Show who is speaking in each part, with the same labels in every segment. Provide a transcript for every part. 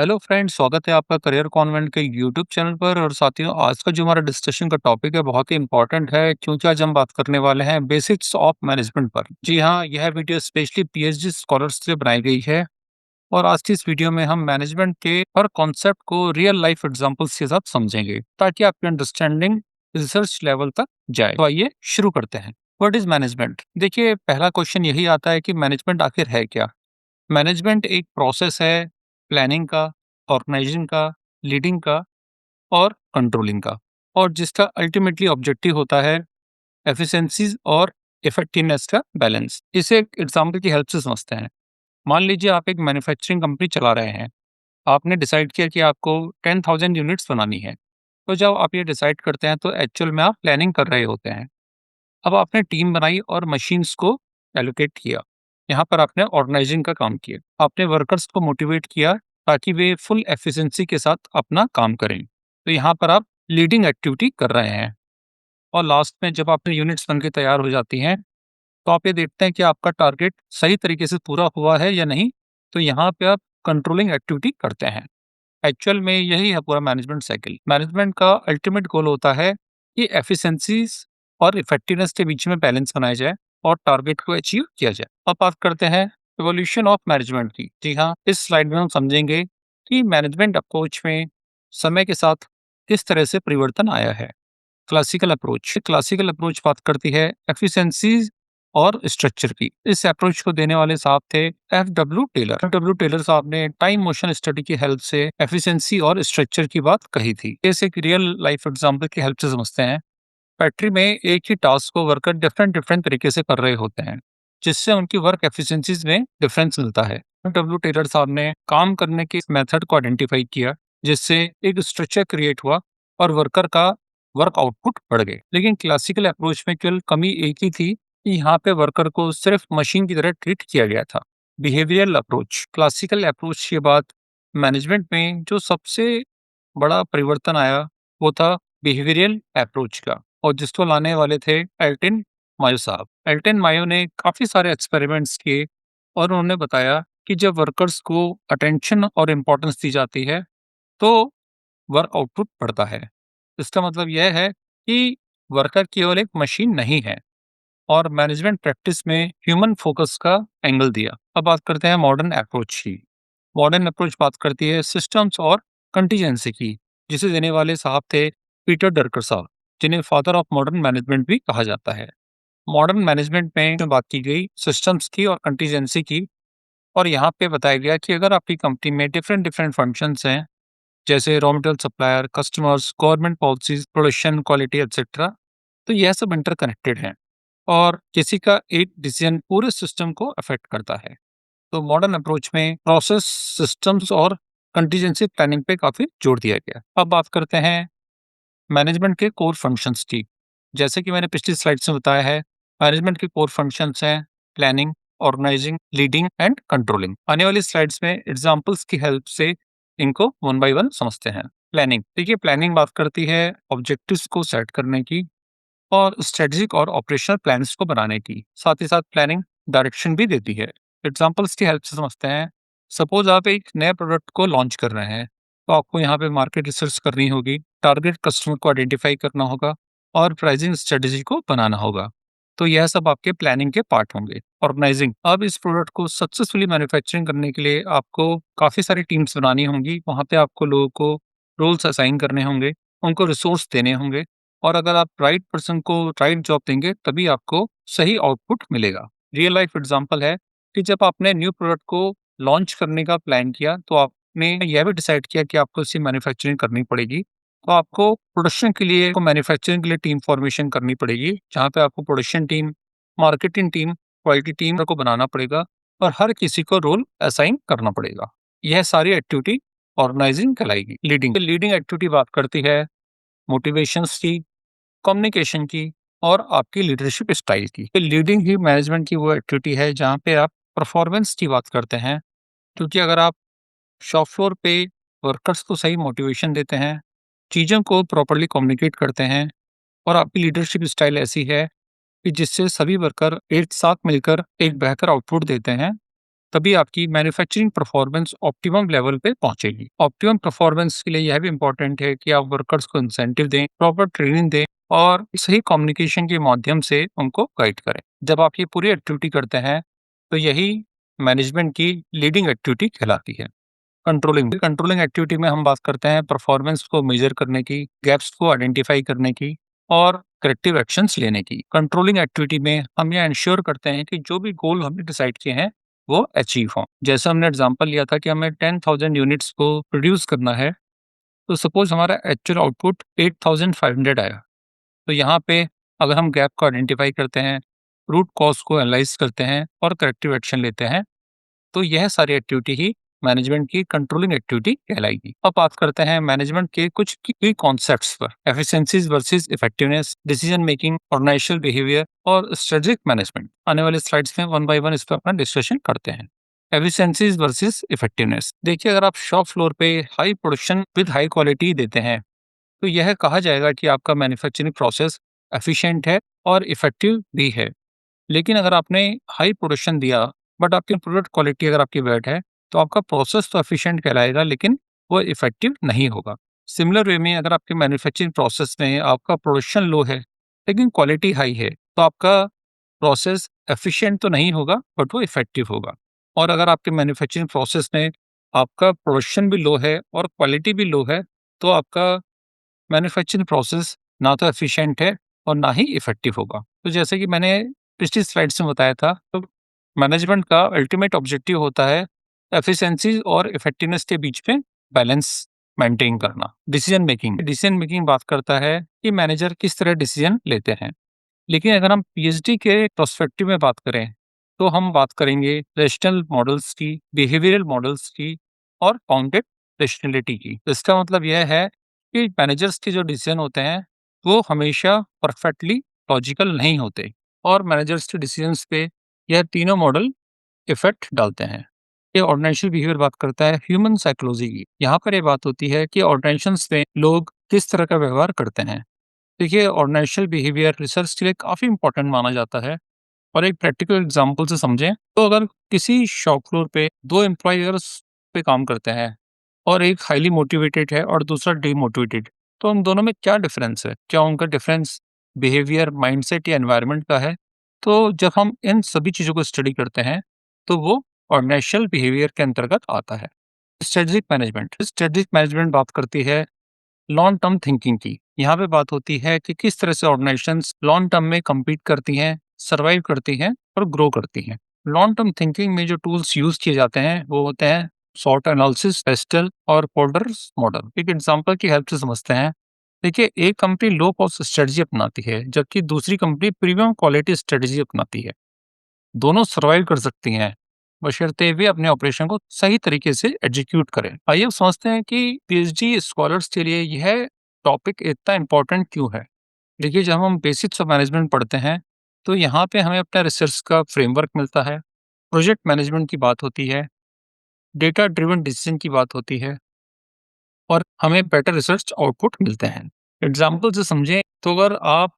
Speaker 1: Hello friends, स्वागत है आपका करियर कॉन्वेंट के यूट्यूब चैनल पर। और साथियों, आज का जो हमारा डिस्कशन का टॉपिक है बहुत ही इंपॉर्टेंट है, क्योंकि आज हम बात करने वाले हैं बेसिक्स ऑफ मैनेजमेंट पर। जी हाँ, यह वीडियो स्पेशली पीएचडी स्कॉलर्स के लिए बनाई गई है। और आज की इस वीडियो में हम मैनेजमेंट के हर कॉन्सेप्ट को रियल लाइफ एग्जांपल्स के साथ समझेंगे, ताकि आपकी अंडरस्टैंडिंग रिसर्च लेवल तक जाए। तो आइए शुरू करते हैं। What is management? देखिए, पहला क्वेश्चन यही आता है कि मैनेजमेंट आखिर है क्या। मैनेजमेंट एक प्रोसेस है प्लानिंग का, ऑर्गेनाइजिंग का, लीडिंग का और कंट्रोलिंग का, और जिसका अल्टीमेटली ऑब्जेक्टिव होता है एफिशिएंसीज और इफेक्टिवनेस का बैलेंस। इसे एक एग्जांपल की हेल्प से समझते हैं। मान लीजिए आप एक मैन्युफैक्चरिंग कंपनी चला रहे हैं। आपने डिसाइड किया कि आपको 10,000 यूनिट्स बनानी है। तो जब आप ये डिसाइड करते हैं तो एक्चुअल में आप प्लानिंग कर रहे होते हैं। अब आपने टीम बनाई और मशीन्स को एलोकेट किया। यहाँ पर आपने ऑर्गेनाइजिंग का काम किया। आपने वर्कर्स को मोटिवेट किया ताकि वे फुल एफिशिएंसी के साथ अपना काम करें। तो यहाँ पर आप लीडिंग एक्टिविटी कर रहे हैं। और लास्ट में जब आपने यूनिट्स बनके तैयार हो जाती हैं, तो आप ये देखते हैं कि आपका टारगेट सही तरीके से पूरा हुआ है या नहीं। तो यहाँ पे आप कंट्रोलिंग एक्टिविटी करते हैं। एक्चुअल में यही है पूरा मैनेजमेंट साइकिल। मैनेजमेंट का अल्टीमेट गोल होता है कि एफिशिएंसीज और इफेक्टिवनेस के बीच में बैलेंस बनाया जाए और टारगेट को अचीव किया जाए। अब बात करते हैं इवोल्यूशन ऑफ मैनेजमेंट की। जी हाँ, इस स्लाइड में हम समझेंगे कि मैनेजमेंट अप्रोच में समय के साथ किस तरह से परिवर्तन आया है। क्लासिकल अप्रोच बात करती है एफिशिएंसीज और स्ट्रक्चर की। इस अप्रोच को देने वाले साहब थे एफ डब्ल्यू टेलर साहब ने टाइम मोशन स्टडी की हेल्प से एफिशिएंसी और स्ट्रक्चर की बात कही थी। जैसे कि रियल लाइफ एग्जांपल की हेल्प से समझते हैं। फैक्ट्री में एक ही टास्क को वर्कर डिफरेंट डिफरेंट तरीके से कर रहे होते हैं, जिससे उनकी वर्क एफिशिएंसीज में डिफरेंस मिलता है। डब्ल्यू टेलर साहब ने काम करने के मेथड को आइडेंटिफाई किया, जिससे एक स्ट्रक्चर क्रिएट हुआ और वर्कर का वर्क आउटपुट बढ़ गए। लेकिन क्लासिकल अप्रोच में केवल कमी एक ही थी कि यहाँ पे वर्कर को सिर्फ मशीन की तरह ट्रीट किया गया था। बिहेवियरल अप्रोच, क्लासिकल अप्रोच के बाद मैनेजमेंट में जो सबसे बड़ा परिवर्तन आया वो था बिहेवियरल अप्रोच का, और जिसको लाने वाले थे एल्टिन मायो साहब। एल्टिन मायो ने काफ़ी सारे एक्सपेरिमेंट्स किए और उन्होंने बताया कि जब वर्कर्स को अटेंशन और इम्पोर्टेंस दी जाती है तो वर्क आउटपुट बढ़ता है। इसका मतलब यह है कि वर्कर केवल एक मशीन नहीं है। और मैनेजमेंट प्रैक्टिस में ह्यूमन फोकस का एंगल दिया। अब बात करते हैं मॉडर्न अप्रोच की। मॉडर्न अप्रोच बात करती है सिस्टम्स और कंटीजेंसी की, जिसे देने वाले साहब थे पीटर डरकर साहब, जिन्हें फादर ऑफ मॉडर्न मैनेजमेंट भी कहा जाता है। मॉडर्न मैनेजमेंट में जो बात की गई सिस्टम्स की और कंटीजेंसी की, और यहाँ पे बताया गया कि अगर आपकी कंपनी में डिफरेंट डिफरेंट फंक्शंस हैं, जैसे raw material supplier, customers, government policies, production, quality etcetera, तो यह सब इंटरकनेक्टेड हैं और किसी का एक डिसीजन पूरे सिस्टम को अफेक्ट करता है। तो मॉडर्न अप्रोच में प्रोसेस, सिस्टम्स और कंटीजेंसी प्लानिंग पे काफी जोर दिया गया। अब बात करते हैं मैनेजमेंट के कोर फंक्शंस की। जैसे कि मैंने पिछली स्लाइड्स में बताया है, मैनेजमेंट के कोर फंक्शंस हैं planning, organizing, leading and controlling. आने वाली स्लाइड्स में एग्जांपल्स की हेल्प से इनको वन बाय वन समझते हैं। प्लानिंग, देखिए प्लानिंग बात करती है ऑब्जेक्टिव्स को सेट करने की और स्ट्रेटेजिक और ऑपरेशनल प्लान्स को बनाने की। साथ ही साथ प्लानिंग डायरेक्शन भी देती है। एग्जांपल्स की हेल्प से समझते हैं। सपोज आप एक नए प्रोडक्ट को लॉन्च कर रहे हैं, तो आपको यहाँ पे मार्केट रिसर्च करनी होगी, टारगेट कस्टमर को आइडेंटिफाई करना होगा और प्राइसिंग स्ट्रेटेजी को बनाना होगा। तो यह सब आपके प्लानिंग के पार्ट होंगे। ऑर्गेनाइजिंग, अब इस प्रोडक्ट को सक्सेसफुली मैन्युफैक्चरिंग करने के लिए आपको काफ़ी सारी टीम्स बनानी होंगी। वहाँ पे आपको लोगों को रोल्स असाइन करने होंगे, उनको रिसोर्स देने होंगे, और अगर आप राइट पर्सन को राइट जॉब देंगे तभी आपको सही आउटपुट मिलेगा। रियल लाइफ एग्जांपल है कि जब आपने न्यू प्रोडक्ट को लॉन्च करने का प्लान किया, तो आपने यह भी डिसाइड किया कि आपको इसकी मैन्युफैक्चरिंग करनी पड़ेगी। तो आपको प्रोडक्शन के लिए, मैन्युफैक्चरिंग के लिए टीम फॉर्मेशन करनी पड़ेगी, जहाँ पे आपको production team, marketing team, quality team को बनाना पड़ेगा और हर किसी को रोल असाइन करना पड़ेगा। यह सारी एक्टिविटी ऑर्गेनाइजिंग कहलाएगी। लीडिंग एक्टिविटी बात करती है मोटिवेशंस की, कम्युनिकेशन की और आपकी लीडरशिप स्टाइल की। लीडिंग ही मैनेजमेंट की वो एक्टिविटी है जहाँ पे आप परफॉर्मेंस की बात करते हैं, क्योंकि अगर आप शॉप फ्लोर पे वर्कर्स को सही मोटिवेशन देते हैं, चीज़ों को प्रॉपर्ली कम्युनिकेट करते हैं और आपकी लीडरशिप स्टाइल ऐसी है कि जिससे सभी वर्कर एक साथ मिलकर एक बेहतर आउटपुट देते हैं, तभी आपकी मैन्युफैक्चरिंग परफॉर्मेंस ऑप्टिमम लेवल पे पहुंचेगी। ऑप्टिमम परफॉर्मेंस के लिए यह भी इम्पोर्टेंट है कि आप वर्कर्स को इंसेंटिव दें, प्रॉपर ट्रेनिंग दें और सही कम्युनिकेशन के माध्यम से उनको गाइड करें। जब आप ये पूरी एक्टिविटी करते हैं, तो यही मैनेजमेंट की लीडिंग एक्टिविटी कहलाती है। कंट्रोलिंग कंट्रोलिंग एक्टिविटी में हम बात करते हैं परफॉर्मेंस को मेजर करने की, गैप्स को आइडेंटिफाई करने की और करेक्टिव एक्शंस लेने की। कंट्रोलिंग एक्टिविटी में हम ये इंश्योर करते हैं कि जो भी गोल हमने डिसाइड किए हैं वो अचीव हों। जैसे हमने एग्जांपल लिया था कि हमें 10,000 यूनिट्स को प्रोड्यूस करना है, तो सपोज हमारा एक्चुअल आउटपुट 8,500 आया। तो यहाँ पे अगर हम गैप को आइडेंटिफाई करते हैं, रूट कॉज को एनालाइज करते हैं और करेक्टिव एक्शन लेते हैं, तो यह सारी एक्टिविटी ही मैनेजमेंट की कंट्रोलिंग एक्टिविटी कहलाएगी। अब बात करते हैं मैनेजमेंट के कुछ की कॉन्सेप्ट्स पर। Efficiencies versus effectiveness, decision making, organizational behaviour और स्ट्रेटेजिक मैनेजमेंट। आने वाले स्लाइड्स में वन बाय वन इस पर अपना डिस्कशन करते हैं। Efficiencies versus effectiveness. देखिए, अगर आप शॉप फ्लोर पे high production with high quality देते हैं, तो यह कहा जाएगा कि आपका मैन्युफैक्चरिंग प्रोसेस एफिशिएंट है और इफेक्टिव भी है। लेकिन अगर आपने हाई प्रोडक्शन दिया बट आपकी प्रोडक्ट क्वालिटी अगर आपकी बैड है, तो आपका प्रोसेस तो एफिशिएंट कहलाएगा लेकिन वो इफेक्टिव नहीं होगा। सिमिलर वे में अगर आपके मैन्युफैक्चरिंग प्रोसेस में आपका प्रोडक्शन लो है लेकिन क्वालिटी हाई है, तो आपका प्रोसेस एफिशिएंट तो नहीं होगा बट वो इफेक्टिव होगा। और अगर आपके मैन्युफैक्चरिंग प्रोसेस में आपका प्रोडक्शन भी लो है और क्वालिटी भी लो है, तो आपका मैन्युफैक्चरिंग प्रोसेस ना तो एफिशिएंट है और ना ही इफेक्टिव होगा। तो जैसे कि मैंने पिछली स्लाइड्स में बताया था, तो मैनेजमेंट का अल्टीमेट ऑब्जेक्टिव होता है एफिशिएंसी और इफेक्टिवनेस के बीच में बैलेंस मेंटेन करना। डिसीजन मेकिंग बात करता है कि मैनेजर किस तरह डिसीजन लेते हैं। लेकिन अगर हम पीएचडी के पर्सपेक्टिव में बात करें, तो हम बात करेंगे रेशनल मॉडल्स की, बिहेवियरल मॉडल्स की और फाउंडेड रेशनैलिटी की। इसका मतलब यह है कि मैनेजर्स के जो डिसीजन होते हैं, वो हमेशा परफेक्टली लॉजिकल नहीं होते और मैनेजर्स के डिसीजंस पे यह तीनों मॉडल इफेक्ट डालते हैं। ये ऑर्गेनाइजेशनल बिहेवियर बात करता है ह्यूमन साइकोलॉजी की। यहाँ पर ये बात होती है कि ऑर्गेनाइजेशंस में लोग किस तरह का व्यवहार करते हैं। देखिए, ऑर्गेनाइजेशनल बिहेवियर रिसर्च के लिए काफ़ी इंपॉर्टेंट माना जाता है और एक प्रैक्टिकल एग्जांपल से समझें, तो अगर किसी शॉप फ्लोर पे 2 एम्प्लॉयर्स पे काम करते हैं और एक हाईली मोटिवेटेड है और दूसरा डीमोटिवेटेड, तो उन दोनों में क्या डिफरेंस है? क्या उनका डिफरेंस बिहेवियर, माइंडसेट या एनवायरनमेंट का है? तो जब हम इन सभी चीज़ों को स्टडी करते हैं, तो वो ऑर्गेनाइजेशनल बिहेवियर के अंतर्गत आता है। स्ट्रेटेजिक मैनेजमेंट बात करती है लॉन्ग टर्म थिंकिंग की। यहाँ पे बात होती है कि किस तरह से ऑर्गेनाइजेशंस लॉन्ग टर्म में compete करती हैं, सर्वाइव करती हैं और ग्रो करती हैं। लॉन्ग टर्म थिंकिंग में जो टूल्स यूज किए जाते हैं वो होते हैं सॉर्ट एनालिसिस, पेस्टल और पोल्डर्स मॉडल। एक एग्जांपल की हेल्प से समझते हैं। देखिए, एक कंपनी लो कॉस्ट स्ट्रेटजी अपनाती है जबकि दूसरी कंपनी प्रीमियम क्वालिटी स्ट्रेटजी अपनाती है। दोनों सर्वाइव कर सकती हैं बशर्ते वे अपने ऑपरेशन को सही तरीके से एग्जीक्यूट करें। आइए अब समझते हैं कि पीएचडी स्कॉलर्स के लिए यह टॉपिक इतना इम्पोर्टेंट क्यों है। देखिए, जब हम बेसिक्स ऑफ मैनेजमेंट पढ़ते हैं, तो यहाँ पे हमें अपना रिसर्च का फ्रेमवर्क मिलता है, प्रोजेक्ट मैनेजमेंट की बात होती है, डेटा ड्रिवन डिसीजन की बात होती है और हमें बेटर रिसर्च आउटपुट मिलते हैं। एग्जाम्पल से समझें, तो अगर आप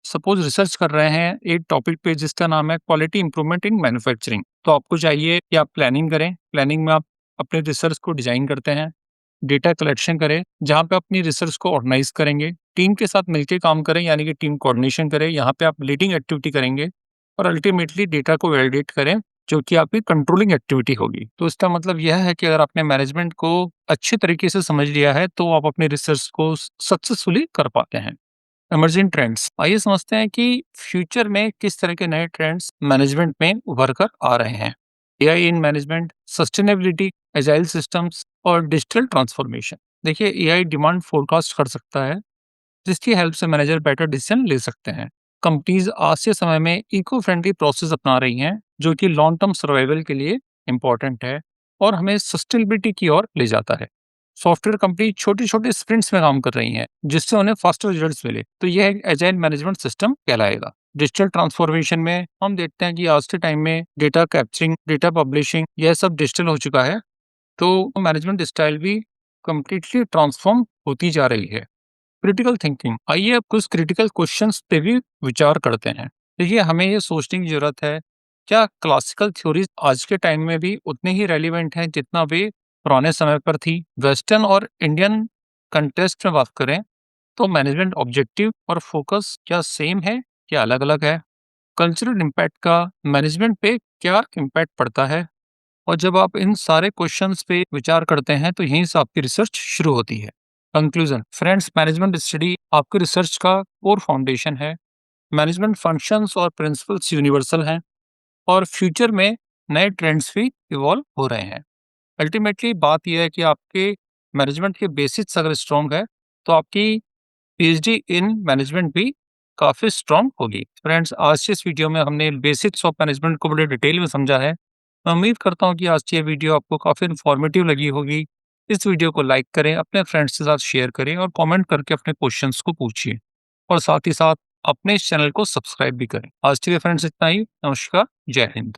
Speaker 1: सपोज रिसर्च कर रहे हैं एक टॉपिक पे जिसका नाम है क्वालिटी इंप्रूवमेंट इन मैन्युफैक्चरिंग, तो आपको चाहिए कि आप प्लानिंग करें। प्लानिंग में आप अपने रिसर्च को डिजाइन करते हैं, डेटा कलेक्शन करें जहाँ पे अपनी रिसर्च को ऑर्गेनाइज करेंगे, टीम के साथ मिलकर काम करें यानी कि टीम कोऑर्डिनेशन करें, यहाँ पे आप लीडिंग एक्टिविटी करेंगे और अल्टीमेटली डेटा को वैलिडेट करें जो कि आपकी कंट्रोलिंग एक्टिविटी होगी। तो इसका मतलब यह है कि अगर आपने मैनेजमेंट को अच्छे तरीके से समझ लिया है तो आप अपने रिसर्च को सक्सेसफुली कर पाते हैं। इमर्जिंग ट्रेंड्स, आइए समझते हैं कि फ्यूचर में किस तरह के नए ट्रेंड्स मैनेजमेंट में उभर कर आ रहे हैं। AI in management, sustainability, agile systems और डिजिटल ट्रांसफॉर्मेशन। देखिए, एआई डिमांड फोरकास्ट कर सकता है जिसकी हेल्प से मैनेजर बेटर डिसीजन ले सकते हैं। कंपनीज आज के समय में इको फ्रेंडली प्रोसेस अपना रही हैं जो कि लॉन्ग टर्म सर्वाइवल के लिए इंपॉर्टेंट है और हमें सस्टेनेबिलिटी की ओर ले जाता है। सॉफ्टवेयर कंपनी छोटी छोटी स्प्रिंट्स में काम कर रही हैं जिससे उन्हें फास्टर रिजल्ट्स मिले, तो यह एक एजाइल मैनेजमेंट सिस्टम कहलाएगा। डिजिटल ट्रांसफॉर्मेशन में हम देखते हैं कि आज के टाइम में डेटा कैप्चरिंग, डेटा पब्लिशिंग, यह सब डिजिटल हो चुका है, तो मैनेजमेंट स्टाइल भी कंप्लीटली ट्रांसफॉर्म होती जा रही है। क्रिटिकल थिंकिंग, आइए अब कुछ क्रिटिकल क्वेश्चंस पे भी विचार करते हैं। देखिए, हमें ये सोचने की जरूरत है क्या क्लासिकल थ्योरीज आज के टाइम में भी उतने ही रेलिवेंट हैं जितना वे पुराने समय पर थी? वेस्टर्न और इंडियन कंटेस्ट में बात करें तो मैनेजमेंट ऑब्जेक्टिव और फोकस क्या सेम है या अलग-अलग है? कल्चरल इम्पैक्ट का मैनेजमेंट पे क्या इम्पैक्ट पड़ता है? और जब आप इन सारे क्वेश्चंस पे विचार करते हैं तो यहीं से आपकी रिसर्च शुरू होती है। कंक्लूजन फ्रेंड्स, मैनेजमेंट स्टडी आपकी रिसर्च का कोर फाउंडेशन है। मैनेजमेंट फंक्शंस और प्रिंसिपल्स यूनिवर्सल हैं और फ्यूचर में नए ट्रेंड्स भी इवॉल्व हो रहे हैं। अल्टीमेटली बात यह है कि आपके मैनेजमेंट के बेसिक्स अगर स्ट्रॉन्ग है तो आपकी पीएचडी इन मैनेजमेंट भी काफ़ी स्ट्रॉन्ग होगी। फ्रेंड्स, आज के इस वीडियो में हमने बेसिक्स ऑफ मैनेजमेंट को बड़े डिटेल में समझा है। मैं उम्मीद करता हूँ कि आज की ये वीडियो आपको काफ़ी इन्फॉर्मेटिव लगी होगी। इस वीडियो को लाइक करें, अपने फ्रेंड्स के साथ शेयर करें और कमेंट करके अपने क्वेश्चंस को पूछिए और साथ ही साथ अपने इस चैनल को सब्सक्राइब भी करें। आज के लिए फ्रेंड्स इतना ही। नमस्कार, जय हिंद।